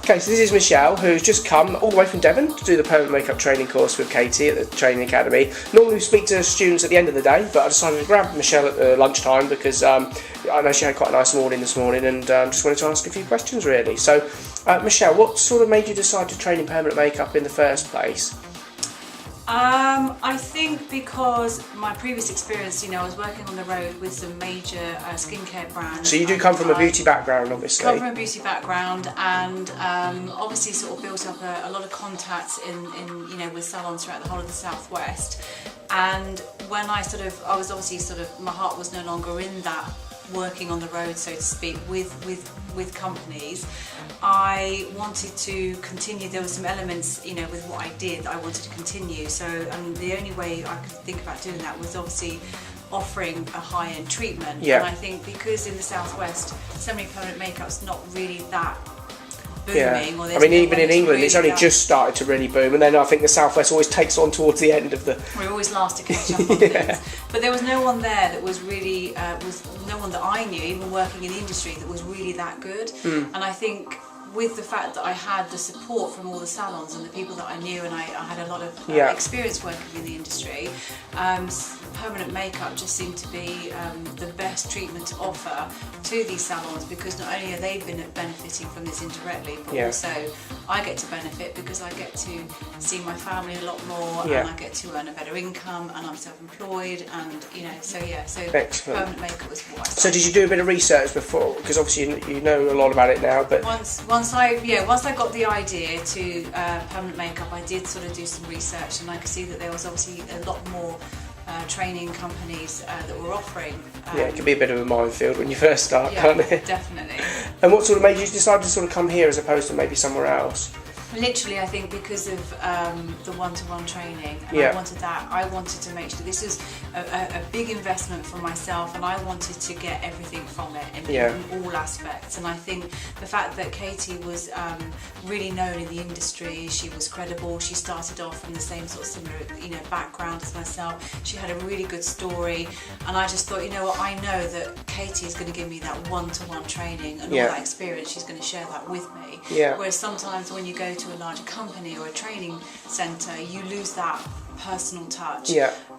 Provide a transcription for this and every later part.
Okay, so this is Michelle, who's just come all the way from Devon to do the permanent makeup training course with Katy at the training academy. Normally we speak to students at the end of the day, but I decided to grab Michelle at lunchtime because I know she had quite a nice morning this morning, and just wanted to ask a few questions really. So, Michelle, what sort of made you decide to train in permanent makeup in the first place? I think because my previous experience, I was working on the road with some major skincare brands. So you do come from a beauty background, obviously. Come from a beauty background, and obviously sort of built up a lot of contacts in with salons throughout the whole of the southwest. And when I was obviously my heart was no longer in that working on the road, so to speak, with companies. I wanted to continue. There were some elements, with what I did, I wanted to continue. So, the only way I could think about doing that was obviously offering a high-end treatment. Yeah. And I think because in the southwest, so many permanent makeup's not really that booming. Yeah. Or I mean, even in England, really it's only just started to really boom, and then I think the southwest always takes on towards the end of the. We're always last to catch up on things. But there was no one there that was really was no one that I knew, even working in the industry, that was really that good. And I think with the fact that I had the support from all the salons and the people that I knew, and I had a lot of experience working in the industry, permanent makeup just seemed to be the best treatment to offer to these salons, because not only are they benefiting from this indirectly, but also I get to benefit because I get to see my family a lot more, and I get to earn a better income, and I'm self-employed, and so Excellent. Permanent makeup was what I started. So did you do a bit of research before? Because obviously you know a lot about it now, but once I got the idea to permanent makeup, I did sort of do some research, and I could see that there was obviously a lot more training companies that were offering. It can be a bit of a minefield when you first start, can't it? Definitely. And what sort of made you decide to sort of come here as opposed to maybe somewhere else? Literally, I think because of the one-to-one training, and I wanted that. I wanted to make sure this was a big investment for myself, and I wanted to get everything from it in all aspects. And I think the fact that Katy was really known in the industry, she was credible. She started off from the same sort of similar, background as myself. She had a really good story, and I just thought, I know that Katy is going to give me that one-to-one training and all that experience. She's going to share that with me. Whereas sometimes when you go to a larger company or a training centre, you lose that personal touch.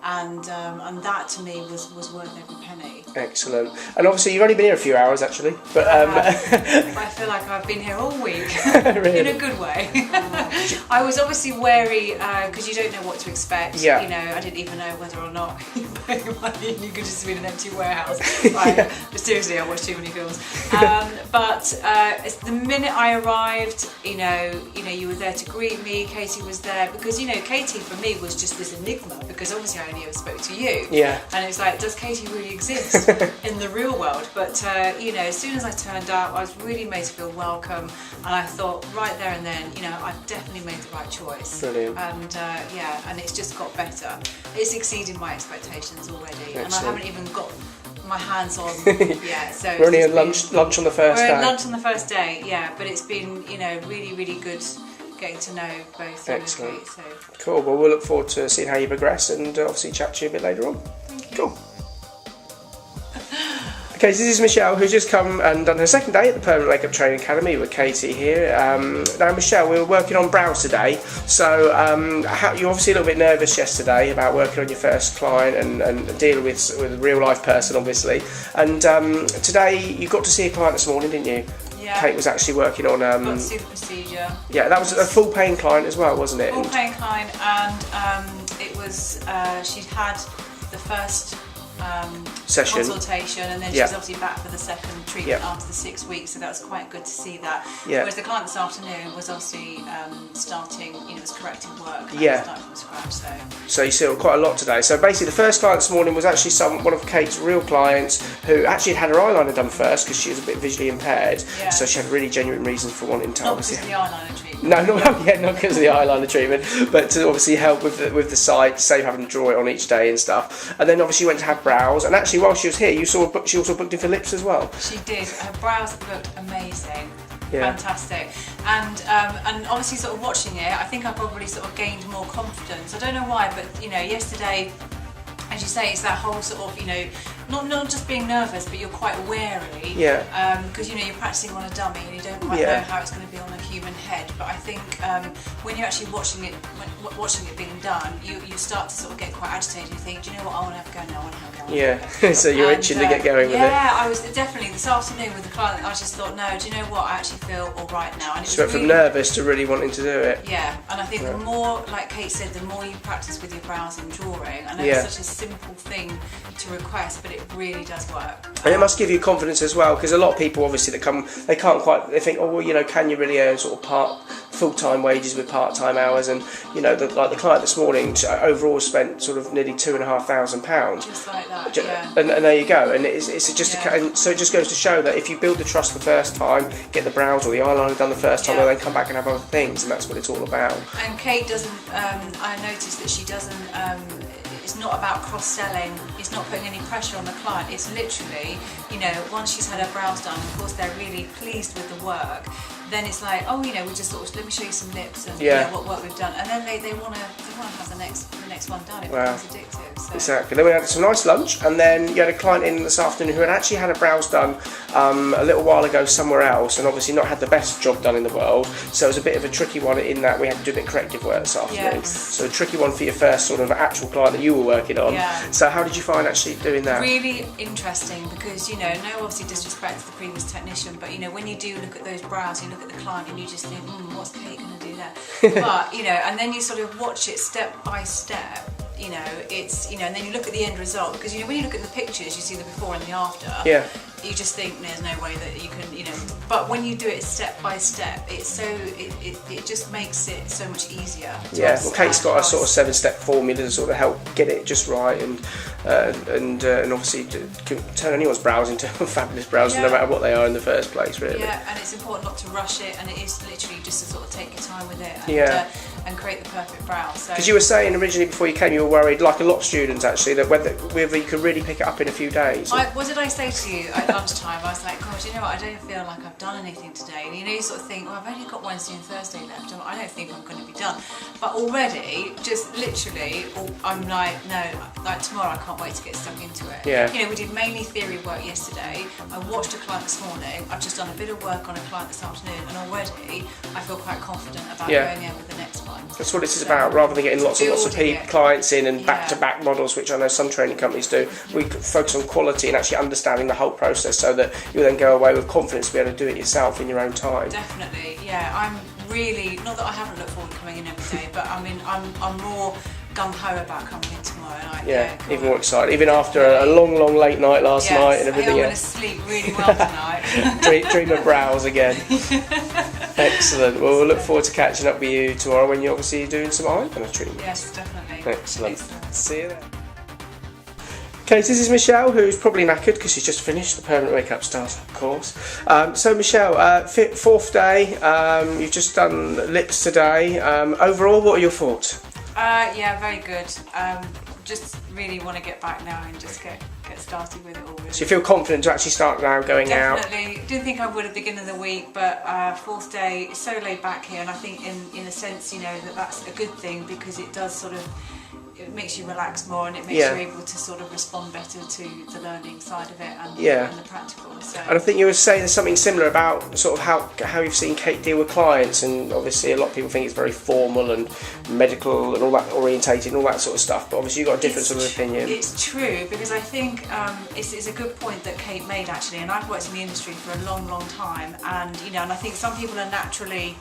And that to me was worth every penny. Excellent. And obviously you've only been here a few hours actually, but I feel like I've been here all week. Really? In a good way. I was obviously wary because you don't know what to expect. I didn't even know whether or not you're paying money and you could just be in an empty warehouse. But seriously, I watch too many films. But the minute I arrived, you were there to greet me. Katy was there because Katy for me was just this enigma, because obviously I only ever spoke to you. And it was like, does Katy really exist in the real world? But as soon as I turned up, I was really made to feel welcome, and I thought right there and then, I've definitely made the right choice. Brilliant. And and it's just got better. It's exceeded my expectations already. Excellent. And I haven't even got my hands on so we're only at lunch on the first day. We're at lunch on the first day, but it's been really, really good getting to know both you and Kate. So. Cool. Well, we'll look forward to seeing how you progress, and obviously chat to you a bit later on. Thank you. Cool. Okay, so this is Michelle, who's just come and done her second day at the Permanent Makeup Training Academy with Katy here. Now, Michelle, we were working on brows today, so you're obviously a little bit nervous yesterday about working on your first client and dealing with a real-life person, obviously. And today you got to see a client this morning, didn't you? Yeah. Kate was actually working on. Got to see the procedure. Yeah, that was a full paying client as well, wasn't it? Full paying client, and it was she'd had the first session consultation, and then she's obviously back for the second treatment after the 6 weeks, so that was quite good to see that. Whereas the client this afternoon was obviously starting, was correcting work, starting from scratch. So you saw quite a lot today. So basically the first client this morning was actually one of Kate's real clients who actually had her eyeliner done first because she was a bit visually impaired, so she had really genuine reasons for wanting to not because of the eyeliner treatment. No, not because of the eyeliner treatment, but to obviously help with the site, save having to draw it on each day and stuff. And then obviously went to have brows, and actually while she was here, she also booked in for lips as well. She did. Her brows looked amazing. Fantastic. And obviously sort of watching it, I think I probably sort of gained more confidence. I don't know why, but yesterday, as you say, it's that whole sort of, not just being nervous, but you're quite wary. Because you're practicing on a dummy and you don't quite know how it's going to be on a human human head, but I think when you're actually watching it being done, you start to sort of get quite agitated. You think, do you know what, I want to have a go now, I want to have a go. Yeah, so you're itching to get going with it. Yeah, I was definitely this afternoon with the client. I just thought, no, do you know what, I actually feel all right now. And it so went from nervous to really wanting to do it. Yeah, and I think the more, like Kate said, the more you practice with your brows and drawing. I know it's such a simple thing to request, but it really does work. And it must give you confidence as well, because a lot of people obviously that come, they think, oh well, you know, can you really earn sort of full-time wages with part-time hours? And you know, like the client this morning overall spent sort of nearly £2,500. Just like that, and there you go. And so it just goes to show that if you build the trust the first time, get the brows or the eyeliner done the first time, and then come back and have other things, and that's what it's all about. And Kate doesn't. I noticed that she doesn't. It's not about cross-selling. It's not putting any pressure on the client. It's literally, you know, once she's had her brows done, of course they're really pleased with the work. Then it's like, oh, you know, we just sort of, let me show you some lips and you know, what work we've done, and then they want to have the next one done. It becomes addictive. So. Exactly. Then we had some nice lunch, and then you had a client in this afternoon who had actually had her brows done a little while ago somewhere else, and obviously not had the best job done in the world. So it was a bit of a tricky one in that we had to do a bit of corrective work this afternoon. Yes. So a tricky one for your first sort of actual client that you were working on. Yeah. So how did you find actually doing that? Really interesting, because you know, no obviously disrespect to the previous technician, but you know, when you do look at those brows, you look at the client and you just think, what's Kate going to do there? But you know, and then you sort of watch it step by step. You know, it's, you know, and then you look at the end result, because you know, when you look at the pictures, you see the before and the after. Yeah. You just think there's no way that you can, you know. But when you do it step by step, it's so it just makes it so much easier. Yeah. Well, Kate's got a sort of 7-step formula to sort of help get it just right, and obviously can turn anyone's brows into fabulous brows, no matter what they are in the first place, really. Yeah, and it's important not to rush it, and it is literally just to sort of take your time with it. And, and create the perfect brow. Because you were saying originally before you came, you were worried, like a lot of students actually, that whether you could really pick it up in a few days. What did I say to you at lunchtime? I was like, God, you know what, I don't feel like I've done anything today. And you know, you sort of think, well, I've only got Wednesday and Thursday left, and I don't think I'm going to be done. But already, just literally, I'm like, no, like tomorrow I can't wait to get stuck into it. Yeah. You know, we did mainly theory work yesterday. I watched a client this morning. I've just done a bit of work on a client this afternoon, and already I feel quite confident about going in with the next one. That's what this is about. Rather than getting lots of clients in and back-to-back models, which I know some training companies do, we focus on quality and actually understanding the whole process, so that you then go away with confidence to be able to do it yourself in your own time. Definitely, yeah. I'm really, not that I haven't looked forward to coming in every day, but I mean, I'm more gung-ho about coming in tomorrow night. Even more excited, even after a long late night last night and everything. I'm going to sleep really well tonight. dream of brows again. Excellent. Well, we'll look forward to catching up with you tomorrow when you're obviously doing some eyeliner treatment. Yes, definitely. Excellent. See you then. Okay, so this is Michelle, who's probably knackered because she's just finished the permanent makeup starter course. So Michelle, fourth day, you've just done lips today. Overall, what are your thoughts? Yeah, very good. Just really want to get back now and just get started with it all. Really. So you feel confident to actually start now going out? Definitely. Didn't think I would at the beginning of the week, but fourth day, it's so laid back here, and I think in a sense, you know, that's a good thing, because it does sort of, it makes you relax more, and it makes you able to sort of respond better to the learning side of it and the practical. So. And I think you were saying there's something similar about sort of how you've seen Kate deal with clients, and obviously a lot of people think it's very formal and medical and all that, orientated and all that sort of stuff, but obviously you've got a different sort of opinion. It's true, because I think it's a good point that Kate made actually, and I've worked in the industry for a long time, and you know, and I think some people are naturally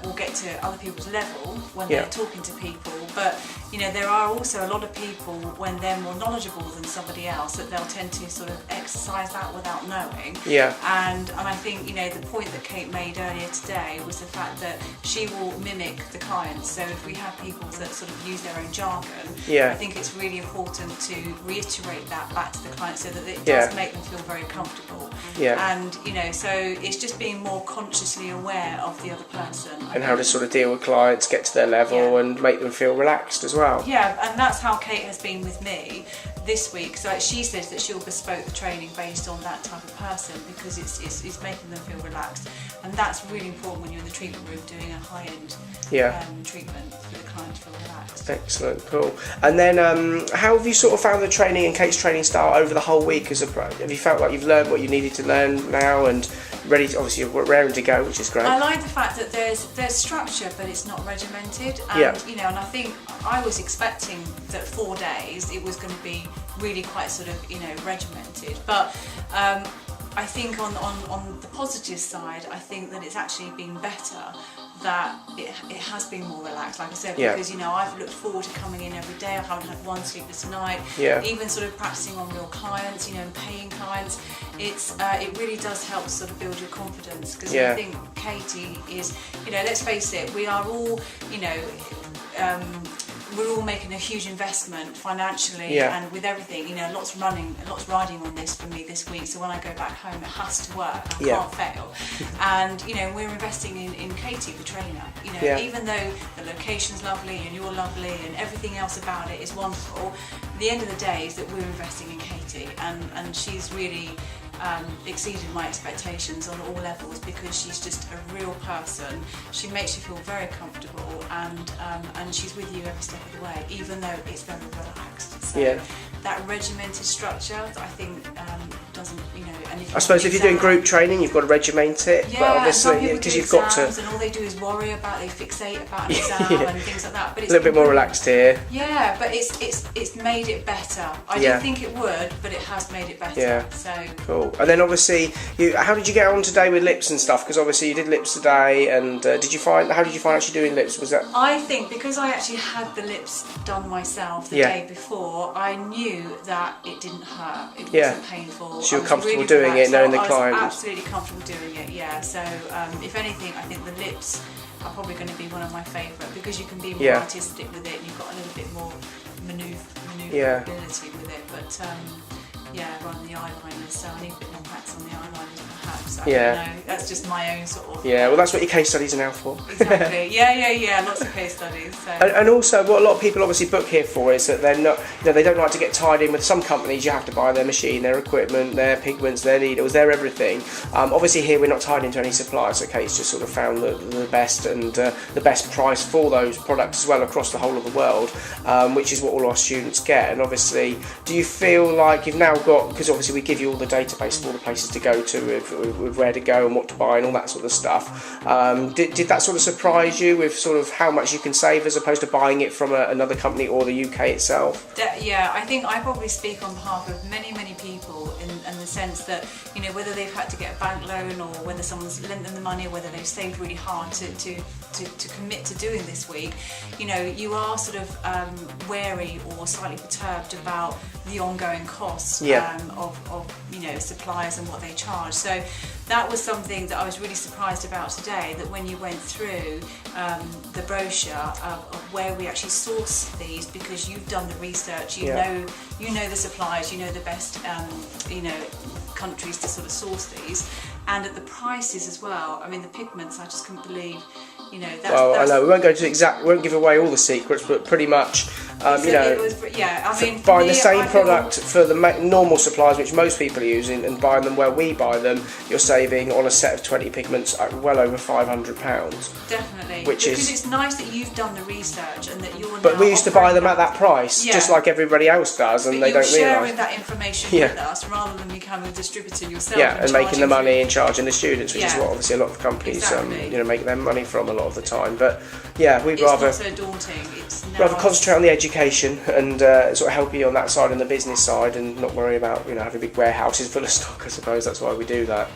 will get to other people's level when they're talking to people, but you know, there are also a lot of people, when they're more knowledgeable than somebody else, that they'll tend to sort of exercise that without knowing. Yeah. And I think, you know, the point that Kate made earlier today was the fact that she will mimic the clients. So if we have people that sort of use their own jargon, I think it's really important to reiterate that back to the client, so that it does make them feel very comfortable. Yeah. And you know, so it's just being more consciously aware of the other person. And how to sort of deal with clients, get to their level and make them feel relaxed as well. well. Yeah, and that's how Kate has been with me this week. So she says that she'll bespoke the training based on that type of person, because it's making them feel relaxed, and that's really important when you're in the treatment room doing a high-end treatment for the client to feel relaxed. Excellent, cool. And then how have you sort of found the training and Kate's training style over the whole week? Have you felt like you've learned what you needed to learn now and ready to, obviously you're raring to go, which is great? I like the fact that there's structure, but it's not regimented, and you know, and I think I was expecting that 4 days it was going to be really quite sort of, you know, regimented, but I think on the positive side, I think that it's actually been better, that it has been more relaxed, like I said, because, you know, I've looked forward to coming in every day. I haven't had one sleepless night, even sort of practicing on real clients, you know, and paying clients. It really does help sort of build your confidence, because I think Katy is, you know, let's face it, we are all, you know, we're all making a huge investment financially and with everything, you know, lots riding on this for me this week, so when I go back home it has to work, I can't fail. And you know, we're investing in Katy, the trainer, you know, even though the location's lovely and you're lovely and everything else about it is wonderful, the end of the day is that we're investing in Katy, and she's really exceeded my expectations on all levels, because she's just a real person. She makes you feel very comfortable, and she's with you every step of the way, even though it's very relaxed. So that regimented structure, I think, doesn't, you know. And if I suppose if you're doing group training, you've got to regiment it, but obviously because you've got to, and all they do is worry about, they fixate about an exam and things like that. But it's a little bit more relaxed here. Yeah, but it's made it better. I didn't think it would, but it has made it better. Yeah. So cool. And then obviously, how did you get on today with lips and stuff? Because obviously you did lips today, and how did you find actually doing lips? Was that? I think because I actually had the lips done myself the day before, I knew that it didn't hurt. It wasn't painful. So you were comfortable doing it, knowing the client. I was absolutely comfortable doing it. Yeah. So if anything, I think the lips are probably going to be one of my favourite, because you can be more artistic with it, and you've got a little bit more manoeuvrability with it. But rather than the eyeliners, so I need a bit more practice on the eyeliners perhaps. I don't know. That's just my own sort of. Yeah, well, that's what your case studies are now for. Exactly. Yeah. Lots of case studies. So. And also, what a lot of people obviously book here for is that they're not, you know, they don't like to get tied in with some companies. You have to buy their machine, their equipment, their pigments, their needles, their everything. Obviously, here we're not tied into any suppliers. So Kate's just sort of found the best and the best price for those products as well across the whole of the world, which is what all our students get. And obviously, do you feel like you've now got, because obviously we give you all the database of all the places to go to with where to go and what to buy and all that sort of stuff, did that sort of surprise you with sort of how much you can save as opposed to buying it from another company or the UK itself? Yeah, I think I probably speak on behalf of many people in the sense that, you know, whether they've had to get a bank loan or whether someone's lent them the money or whether they've saved really hard to commit to doing this week, you know, you are sort of wary or slightly perturbed about the ongoing costs of you know, suppliers and what they charge. So that was something that I was really surprised about today, that when you went through the brochure of where we actually source these, because you've done the research, you know the suppliers, you know the best you know, countries to sort of source these, and at the prices as well. I mean, the pigments, I just couldn't believe, you know. I know we won't go to we won't give away all the secrets, but pretty much, you know, I mean, buying the same product for the normal suppliers, which most people are using, and buying them where we buy them, you're saving on a set of 20 pigments well over £500. Definitely, because it's nice that you've done the research and that you're. But we used to buy them at that price, just like everybody else does, and they don't realise. You're sharing that information with us rather than becoming a distributor yourself. Yeah, and making the money and charging the students, which is what obviously a lot of companies, you know, make their money from a lot of the time. But yeah, we'd rather. It's not so daunting. It's rather concentrate on the education and sort of help you on that side and the business side, and not worry about, you know, having big warehouses full of stock. I suppose that's why we do that.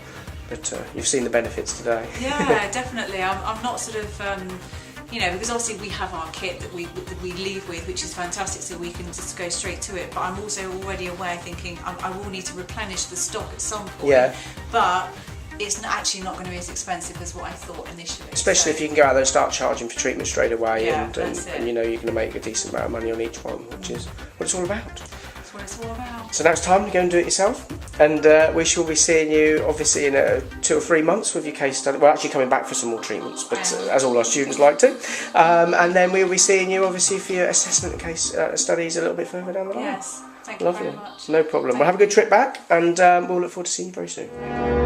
But you've seen the benefits today. Yeah, definitely. I'm not sort of. You know, because obviously we have our kit that we leave with, which is fantastic, so we can just go straight to it. But I'm also already aware, thinking I will need to replenish the stock at some point. Yeah. But it's actually not going to be as expensive as what I thought initially. Especially if you can go out there and start charging for treatment straight away, and you know you're going to make a decent amount of money on each one, which is what it's all about. That's what it's all about. So now it's time to go and do it yourself. And we shall be seeing you, obviously, in 2 or 3 months with your case study. We're actually coming back for some more treatments, but as all our students like to. And then we'll be seeing you, obviously, for your assessment and case studies a little bit further down the line. Yes. Thank you very much. No problem. Well, have a good trip back, and we'll look forward to seeing you very soon.